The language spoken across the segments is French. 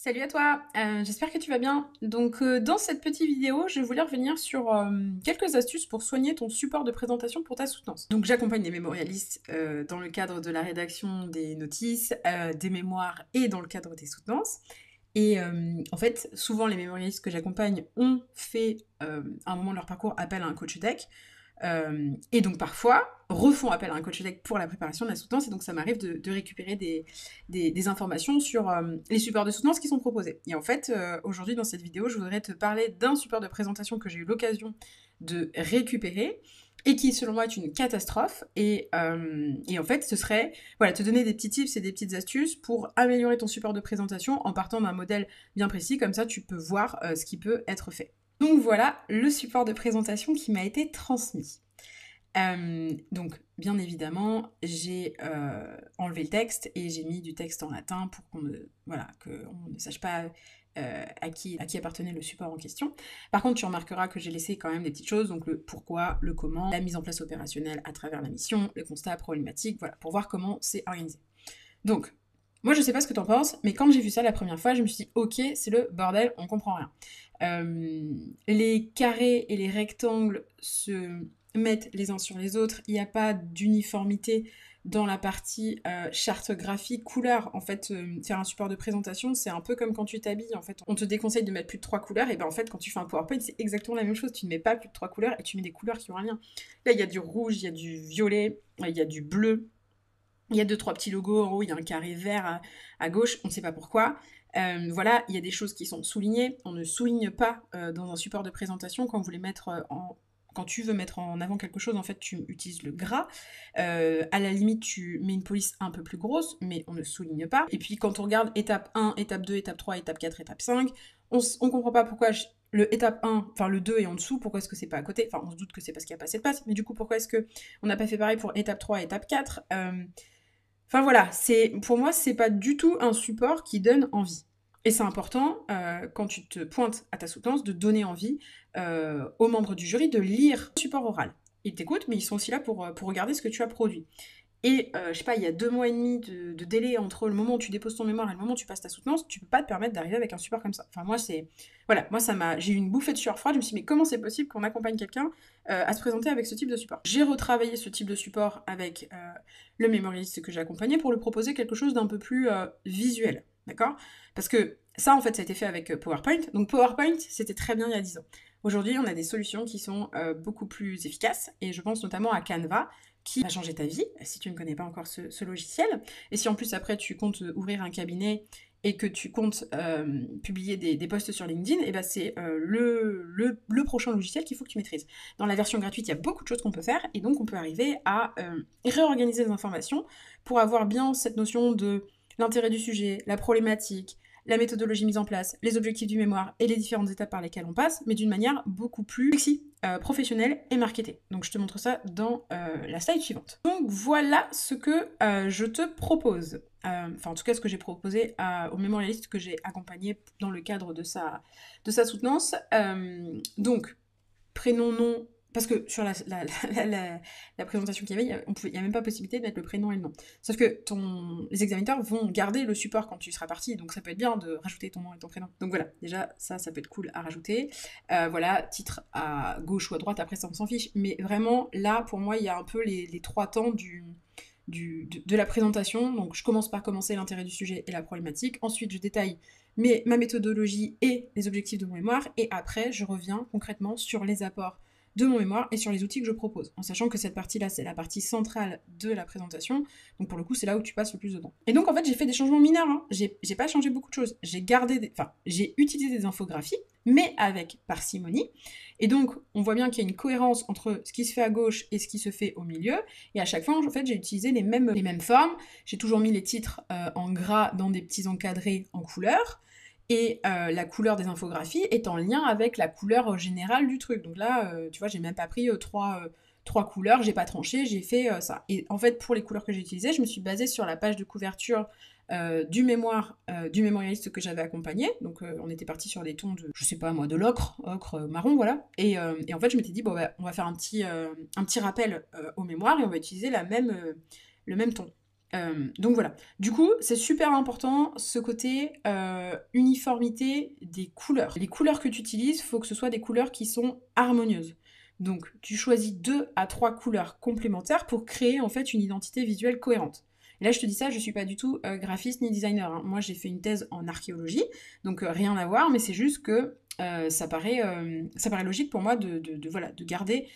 Salut à toi, j'espère que tu vas bien. Donc dans cette petite vidéo, je voulais revenir sur quelques astuces pour soigner ton support de présentation pour ta soutenance. Donc j'accompagne les mémorialistes dans le cadre de la rédaction des notices, des mémoires et dans le cadre des soutenances. Et en fait, souvent les mémorialistes que j'accompagne ont fait à un moment de leur parcours appel à un coach deck. Et donc parfois refont appel à un coach deck pour la préparation de la soutenance, et donc ça m'arrive de récupérer des informations sur les supports de soutenance qui sont proposés. Et en fait, aujourd'hui dans cette vidéo, je voudrais te parler d'un support de présentation que j'ai eu l'occasion de récupérer et qui selon moi est une catastrophe, et en fait ce serait voilà, te donner des petits tips et des petites astuces pour améliorer ton support de présentation en partant d'un modèle bien précis, comme ça tu peux voir ce qui peut être fait. Donc voilà le support de présentation qui m'a été transmis. Donc bien évidemment, j'ai enlevé le texte et j'ai mis du texte en latin pour qu'on ne sache pas à qui appartenait le support en question. Par contre, tu remarqueras que j'ai laissé quand même des petites choses, donc le pourquoi, le comment, la mise en place opérationnelle à travers la mission, les constats problématiques, voilà, pour voir comment c'est organisé. Donc, moi je sais pas ce que t'en penses, mais quand j'ai vu ça la première fois, je me suis dit ok, c'est le bordel, on comprend rien. Les carrés et les rectangles se mettent les uns sur les autres, il n'y a pas d'uniformité dans la partie charte graphique, couleur. En fait, faire un support de présentation, c'est un peu comme quand tu t'habilles. En fait, on te déconseille de mettre plus de 3 couleurs, et ben en fait, quand tu fais un PowerPoint, c'est exactement la même chose. Tu ne mets pas plus de 3 couleurs et tu mets des couleurs qui ont un lien. Là, il y a du rouge, il y a du violet, il y a du bleu. Il y a 2-3 petits logos, en haut il y a un carré vert à gauche, on ne sait pas pourquoi. Voilà, il y a des choses qui sont soulignées. On ne souligne pas dans un support de présentation quand vous voulez mettre quand tu veux mettre en avant quelque chose, en fait, tu utilises le gras. À la limite, tu mets une police un peu plus grosse, mais on ne souligne pas. Et puis, quand on regarde étape 1, étape 2, étape 3, étape 4, étape 5, on comprend pas pourquoi le étape 1, enfin le 2 est en dessous, pourquoi est-ce que c'est pas à côté? Enfin, on se doute que c'est parce qu'il n'y a pas assez de place, mais du coup, pourquoi est-ce que on n'a pas fait pareil pour étape 3 et étape 4? Enfin voilà, pour moi, c'est pas du tout un support qui donne envie. Et c'est important, quand tu te pointes à ta soutenance, de donner envie aux membres du jury de lire le support oral. Ils t'écoutent, mais ils sont aussi là pour regarder ce que tu as produit. Et je sais pas, il y a 2 mois et demi de délai entre le moment où tu déposes ton mémoire et le moment où tu passes ta soutenance, tu peux pas te permettre d'arriver avec un support comme ça. Enfin moi c'est... Voilà, moi j'ai eu une bouffée de sueur froide, je me suis dit mais comment c'est possible qu'on accompagne quelqu'un à se présenter avec ce type de support? J'ai retravaillé ce type de support avec le mémorialiste que j'ai accompagné pour lui proposer quelque chose d'un peu plus visuel, d'accord? Parce que ça en fait ça a été fait avec PowerPoint, donc PowerPoint c'était très bien il y a 10 ans. Aujourd'hui on a des solutions qui sont beaucoup plus efficaces, et je pense notamment à Canva, qui va changer ta vie, si tu ne connais pas encore ce logiciel. Et si en plus après tu comptes ouvrir un cabinet et que tu comptes publier des posts sur LinkedIn, et ben c'est le prochain logiciel qu'il faut que tu maîtrises. Dans la version gratuite, il y a beaucoup de choses qu'on peut faire, et donc on peut arriver à réorganiser les informations pour avoir bien cette notion de l'intérêt du sujet, la problématique, la méthodologie mise en place, les objectifs du mémoire et les différentes étapes par lesquelles on passe, mais d'une manière beaucoup plus sexy, professionnelle et marketée. Donc je te montre ça dans la slide suivante. Donc voilà ce que je te propose. Enfin en tout cas ce que j'ai proposé au mémorialiste que j'ai accompagné dans le cadre de sa soutenance. Donc prénom, nom, parce que sur la présentation qu'il y avait, il n'y a même pas possibilité de mettre le prénom et le nom. Sauf que les examinateurs vont garder le support quand tu seras parti, donc ça peut être bien de rajouter ton nom et ton prénom. Donc voilà, déjà, ça peut être cool à rajouter. Voilà, titre à gauche ou à droite, après ça on s'en fiche. Mais vraiment, là, pour moi, il y a un peu les 3 temps de la présentation. Donc je commence par commencer l'intérêt du sujet et la problématique. Ensuite, je détaille ma méthodologie et les objectifs de mon mémoire. Et après, je reviens concrètement sur les apports de mon mémoire et sur les outils que je propose, en sachant que cette partie-là, c'est la partie centrale de la présentation. Donc pour le coup, c'est là où tu passes le plus de temps. Et donc en fait, j'ai fait des changements mineurs. Hein. J'ai pas changé beaucoup de choses. J'ai utilisé des infographies, mais avec parcimonie. Et donc, on voit bien qu'il y a une cohérence entre ce qui se fait à gauche et ce qui se fait au milieu. Et à chaque fois, en fait, j'ai utilisé les mêmes formes. J'ai toujours mis les titres en gras dans des petits encadrés en couleur. Et la couleur des infographies est en lien avec la couleur générale du truc. Donc là, tu vois, j'ai même pas pris trois couleurs, j'ai pas tranché, j'ai fait ça. Et en fait, pour les couleurs que j'ai utilisées, je me suis basée sur la page de couverture du mémorialiste que j'avais accompagné. Donc on était parti sur des tons de, je sais pas moi, de ocre marron, voilà. Et en fait, je m'étais dit, bon, bah, on va faire un petit rappel au mémoire et on va utiliser le même ton. Donc voilà. Du coup, c'est super important ce côté uniformité des couleurs. Les couleurs que tu utilises, il faut que ce soit des couleurs qui sont harmonieuses. Donc tu choisis 2 à 3 couleurs complémentaires pour créer en fait une identité visuelle cohérente. Et là je te dis ça, je suis pas du tout graphiste ni designer, hein. Moi j'ai fait une thèse en archéologie, donc rien à voir, mais c'est juste que ça paraît logique pour moi de garder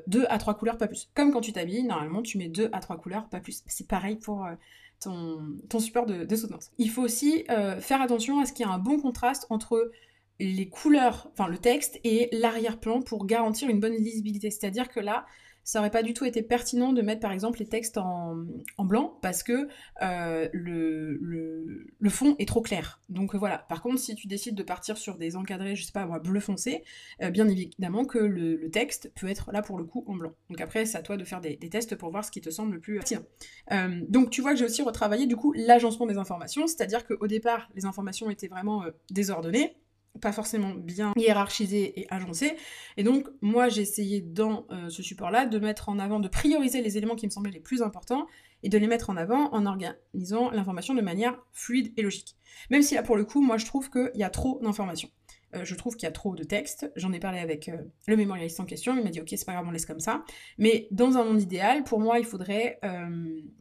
2 à 3 couleurs, pas plus. Comme quand tu t'habilles, normalement tu mets 2 à 3 couleurs, pas plus. C'est pareil pour ton support de soutenance. Il faut aussi faire attention à ce qu'il y ait un bon contraste entre les couleurs, enfin le texte et l'arrière-plan pour garantir une bonne lisibilité. C'est-à-dire que là, ça aurait pas du tout été pertinent de mettre par exemple les textes en blanc parce que le fond est trop clair. Donc voilà. Par contre, si tu décides de partir sur des encadrés, je sais pas moi, bleu foncé, bien évidemment que le texte peut être là pour le coup en blanc. Donc après, c'est à toi de faire des tests pour voir ce qui te semble le plus pertinent. Donc tu vois que j'ai aussi retravaillé du coup l'agencement des informations, c'est-à-dire qu'au départ, les informations étaient vraiment désordonnées, pas forcément bien hiérarchisé et agencé. Et donc, moi, j'ai essayé dans ce support-là de mettre en avant, de prioriser les éléments qui me semblaient les plus importants et de les mettre en avant en organisant l'information de manière fluide et logique. Même si là, pour le coup, moi, je trouve qu'il y a trop d'informations. Je trouve qu'il y a trop de texte. J'en ai parlé avec le mémorialiste en question. Il m'a dit, ok, c'est pas grave, on laisse comme ça. Mais dans un monde idéal, pour moi, il faudrait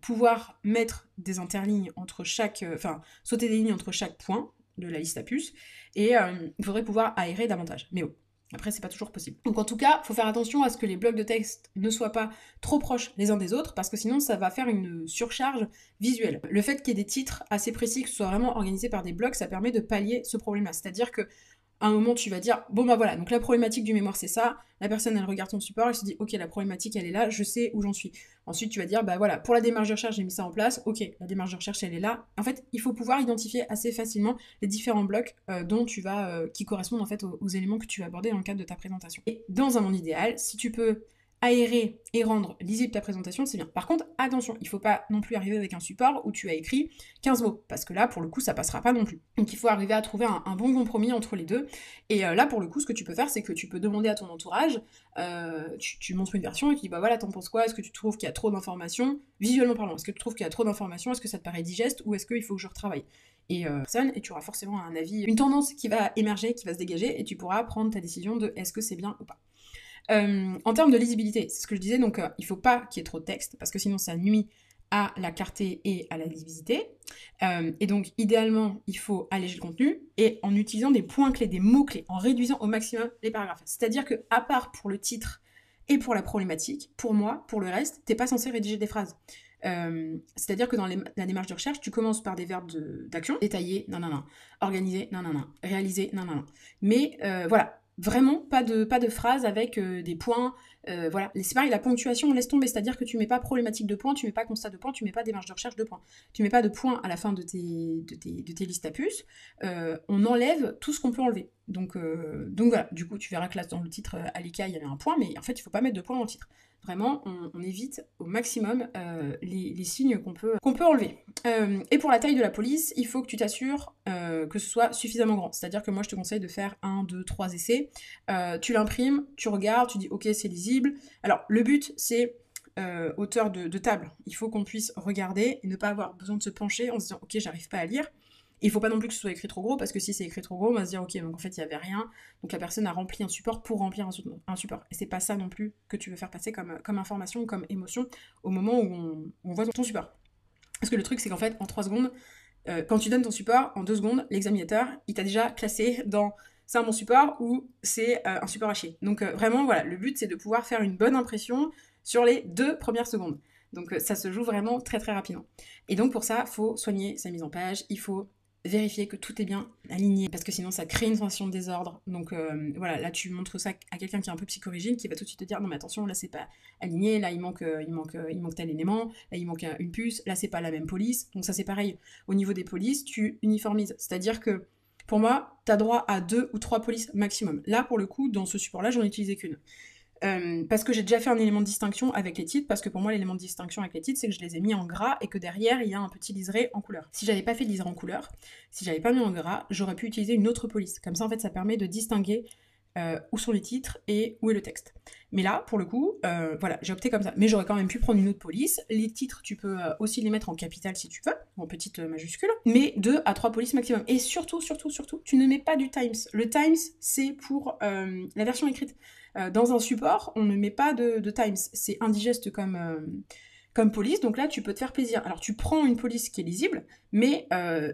pouvoir mettre des interlignes entre chaque... Enfin, sauter des lignes entre chaque point de la liste à puces, et il faudrait pouvoir aérer davantage. Mais bon, après, c'est pas toujours possible. Donc en tout cas, il faut faire attention à ce que les blocs de texte ne soient pas trop proches les uns des autres, parce que sinon ça va faire une surcharge visuelle. Le fait qu'il y ait des titres assez précis, que ce soit vraiment organisé par des blocs, ça permet de pallier ce problème-là. C'est-à-dire que à un moment, tu vas dire, bon bah voilà, donc la problématique du mémoire c'est ça, la personne elle regarde ton support, elle se dit, ok, la problématique elle est là, je sais où j'en suis. Ensuite tu vas dire, bah voilà, pour la démarche de recherche j'ai mis ça en place, ok, la démarche de recherche elle est là. En fait, il faut pouvoir identifier assez facilement les différents blocs qui correspondent en fait aux éléments que tu vas aborder dans le cadre de ta présentation. Et dans un monde idéal, si tu peux aérer et rendre lisible ta présentation, c'est bien. Par contre, attention, il ne faut pas non plus arriver avec un support où tu as écrit 15 mots, parce que là, pour le coup, ça passera pas non plus. Donc il faut arriver à trouver un bon compromis entre les deux. Et là, pour le coup, ce que tu peux faire, c'est que tu peux demander à ton entourage, tu montres une version et tu dis, bah voilà, t'en penses quoi? Est-ce que tu trouves qu'il y a trop d'informations? Visuellement parlant, est-ce que tu trouves qu'il y a trop d'informations? Est-ce que ça te paraît digeste? Ou est-ce qu'il faut que je retravaille? Et tu auras forcément un avis, une tendance qui va émerger, qui va se dégager, et tu pourras prendre ta décision de est-ce que c'est bien ou pas. En termes de lisibilité, c'est ce que je disais, donc il faut pas qu'il y ait trop de texte, parce que sinon ça nuit à la clarté et à la lisibilité. Et donc idéalement, il faut alléger le contenu, et en utilisant des points clés, des mots-clés, en réduisant au maximum les paragraphes. C'est-à-dire que, à part pour le titre et pour la problématique, pour moi, pour le reste, t'es pas censé rédiger des phrases. C'est-à-dire que dans la démarche de recherche, tu commences par des verbes d'action, détailler, nanana, organiser, nanana, réaliser, nanana. Mais voilà, vraiment pas de phrases avec des points, voilà. C'est pareil, la ponctuation, on laisse tomber, c'est-à-dire que tu mets pas problématique de points, tu mets pas constat de points, tu mets pas démarche de recherche de points. Tu mets pas de points à la fin de tes listes à puces, on enlève tout ce qu'on peut enlever. Donc voilà, du coup tu verras que là dans le titre Alika il y avait un point, mais en fait il faut pas mettre de points dans le titre. Vraiment, on évite au maximum les signes qu'on peut enlever. Et pour la taille de la police, il faut que tu t'assures que ce soit suffisamment grand. C'est-à-dire que moi, je te conseille de faire 1, 2, 3 essais. Tu l'imprimes, tu regardes, tu dis « Ok, c'est lisible ». Alors, le but, c'est hauteur de table. Il faut qu'on puisse regarder et ne pas avoir besoin de se pencher en se disant « Ok, j'arrive pas à lire ». Il faut pas non plus que ce soit écrit trop gros, parce que si c'est écrit trop gros, on va se dire ok, donc en fait il y avait rien, donc la personne a rempli un support pour remplir un support. Et c'est pas ça non plus que tu veux faire passer comme information, comme émotion au moment où on voit ton support. Parce que le truc c'est qu'en fait en 3 secondes, quand tu donnes ton support, en 2 secondes, l'examinateur il t'a déjà classé dans c'est un bon support ou c'est un support à chier. Donc vraiment voilà, le but c'est de pouvoir faire une bonne impression sur les 2 premières secondes. Donc ça se joue vraiment très très rapidement. Et donc pour ça, il faut soigner sa mise en page, il faut vérifier que tout est bien aligné, parce que sinon ça crée une sensation de désordre. Donc voilà, là tu montres ça à quelqu'un qui est un peu psychorigide, qui va tout de suite te dire non mais attention, là c'est pas aligné, là il manque tel élément, là il manque une puce, là c'est pas la même police. Donc ça c'est pareil, au niveau des polices, tu uniformises, c'est-à-dire que pour moi, t'as droit à 2 ou 3 polices maximum. Là pour le coup, dans ce support-là, j'en ai utilisé qu'une. Parce que j'ai déjà fait un élément de distinction avec les titres, parce que pour moi l'élément de distinction avec les titres c'est que je les ai mis en gras et que derrière il y a un petit liseré en couleur. Si j'avais pas fait de liseré en couleur, si j'avais pas mis en gras, j'aurais pu utiliser une autre police. Comme ça en fait ça permet de distinguer où sont les titres et où est le texte. Mais là, pour le coup, voilà, j'ai opté comme ça. Mais j'aurais quand même pu prendre une autre police. Les titres, tu peux aussi les mettre en capital si tu veux, en petite majuscule, mais 2 à 3 polices maximum. Et surtout, tu ne mets pas du Times. Le Times, c'est pour la version écrite. Dans un support, on ne met pas de Times. C'est indigeste comme police, donc là tu peux te faire plaisir. Alors tu prends une police qui est lisible, mais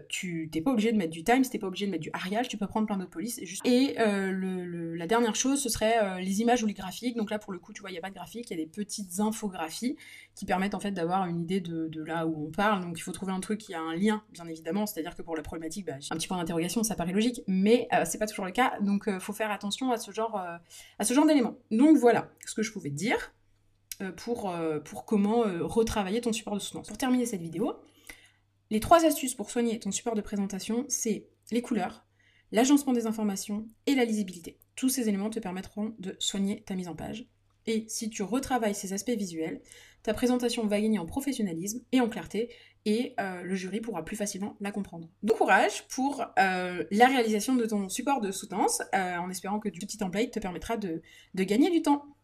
tu t'es pas obligé de mettre du Times, t'es pas obligé de mettre du Arial, tu peux prendre plein d'autres polices. Et la dernière chose, ce serait les images ou les graphiques. Donc là pour le coup, tu vois, il n'y a pas de graphique, il y a des petites infographies qui permettent en fait d'avoir une idée de là où on parle. Donc il faut trouver un truc qui a un lien, bien évidemment, c'est-à-dire que pour la problématique, bah, j'ai un petit point d'interrogation, ça paraît logique, mais c'est pas toujours le cas, donc faut faire attention à ce genre d'éléments. Donc voilà ce que je pouvais te dire pour comment retravailler ton support de soutenance. Pour terminer cette vidéo, les 3 astuces pour soigner ton support de présentation, c'est les couleurs, l'agencement des informations et la lisibilité. Tous ces éléments te permettront de soigner ta mise en page. Et si tu retravailles ces aspects visuels, ta présentation va gagner en professionnalisme et en clarté, et le jury pourra plus facilement la comprendre. Bon courage pour la réalisation de ton support de soutenance, en espérant que ce petit template te permettra de gagner du temps.